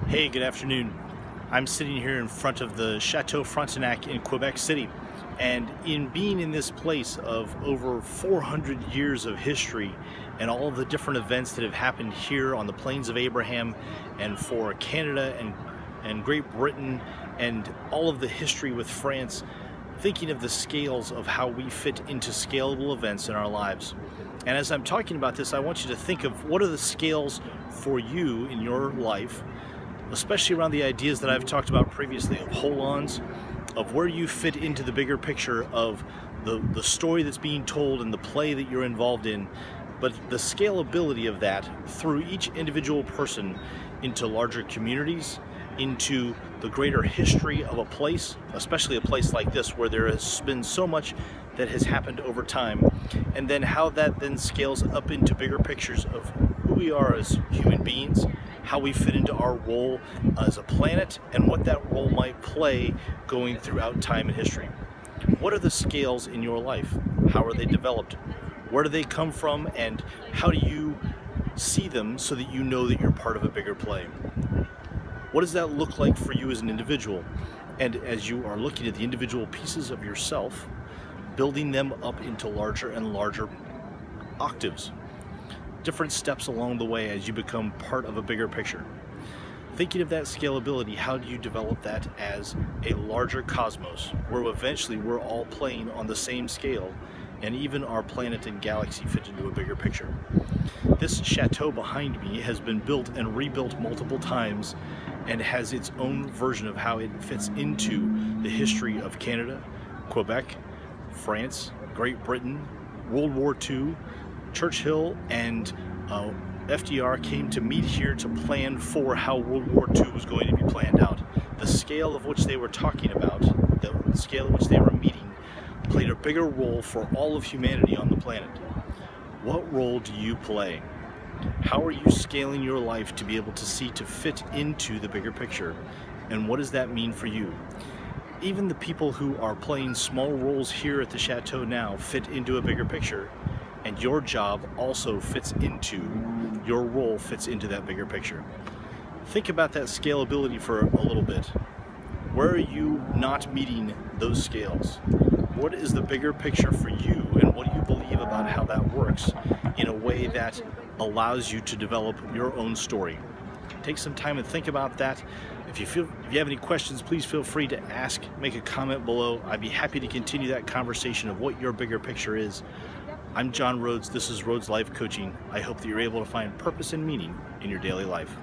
Hey, good afternoon. I'm sitting here in front of the Chateau Frontenac in Quebec City, and in being in this place of over 400 years of history and all of the different events that have happened here on the Plains of Abraham and for Canada and Great Britain and all of the history with France, thinking of the scales of how we fit into scalable events in our lives. And as I'm talking about this, I want you to think of what are the scales for you in your life, especially around the ideas that I've talked about previously of hold-ons, of where you fit into the bigger picture of the story that's being told and the play that you're involved in, but the scalability of that through each individual person into larger communities, into the greater history of a place, especially a place like this where there has been so much that has happened over time, and then how that then scales up into bigger pictures of who we are as human beings, how we fit into our role as a planet, and what that role might play going throughout time and history. What are the scales in your life? How are they developed? Where do they come from, and how do you see them so that you know that you're part of a bigger play? What does that look like for you as an individual? And as you are looking at the individual pieces of yourself, building them up into larger and larger octaves, different steps along the way as you become part of a bigger picture. Thinking of that scalability, how do you develop that as a larger cosmos where eventually we're all playing on the same scale and even our planet and galaxy fit into a bigger picture? This chateau behind me has been built and rebuilt multiple times and has its own version of how it fits into the history of Canada, Quebec, France, Great Britain, World War II. Churchill and FDR came to meet here to plan for how World War II was going to be planned out. The scale of which they were talking about, the scale at which they were meeting, played a bigger role for all of humanity on the planet. What role do you play? How are you scaling your life to be able to see to fit into the bigger picture? And what does that mean for you? Even the people who are playing small roles here at the chateau now fit into a bigger picture, and your job also fits into, your role fits into that bigger picture. Think about that scalability for a little bit. Where are you not meeting those scales? What is the bigger picture for you, and what do you believe about how that works in a way that allows you to develop your own story? Take some time and think about that. If you have any questions, please feel free to ask, make a comment below. I'd be happy to continue that conversation of what your bigger picture is. I'm John Rhoads. This is Rhoads Life Coaching. I hope that you're able to find purpose and meaning in your daily life.